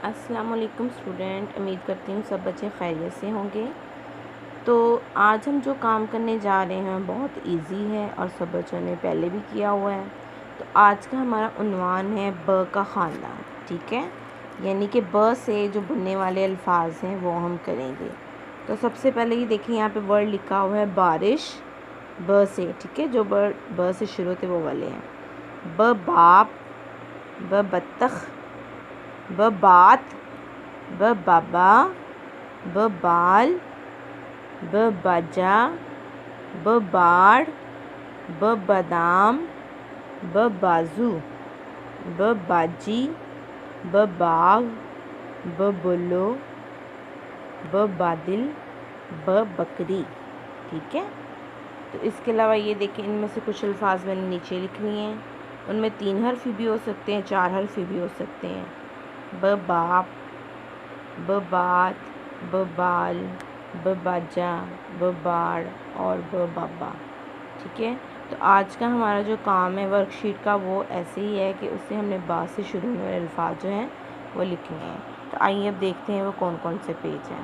السلام علیکم اسٹوڈنٹ، امید کرتی ہوں سب بچے خیریت سے ہوں گے۔ تو آج ہم جو کام کرنے جا رہے ہیں بہت ایزی ہے اور سب بچوں نے پہلے بھی کیا ہوا ہے۔ تو آج کا ہمارا عنوان ہے ب کا خاندان، ٹھیک ہے، یعنی کہ ب سے جو بننے والے الفاظ ہیں وہ ہم کریں گے۔ تو سب سے پہلے یہ دیکھیں یہاں پہ ورڈ لکھا ہوا ہے بارش، ب سے، ٹھیک ہے، جو ب سے شروع ہوتے وہ والے ہیں۔ ب باپ، ب بطخ، ب بات، ب بابا، ب بال، ب باجا، ب باڑ، ب بادام، ب بازو، ب باجی، ب باغ، ب بلو، ب بادل، ب بکری، ٹھیک ہے۔ تو اس کے علاوہ یہ دیکھیں ان میں سے کچھ الفاظ میں نے نیچے لکھ لیے ہیں، ان میں 3 حرفی بھی ہو سکتے ہیں، 4 حرفی بھی ہو سکتے ہیں۔ ب باپ، ب بات، ب بال، ب باجا، ب باڑ اور ب بابا، ٹھیک ہے۔ تو آج کا ہمارا جو کام ہے ورک شیٹ کا وہ ایسے ہی ہے کہ اس سے ہم نے با سے شروع ہونے والے الفاظ جو ہیں وہ لکھنے ہیں۔ تو آئیے اب دیکھتے ہیں وہ کون کون سے پیج ہیں۔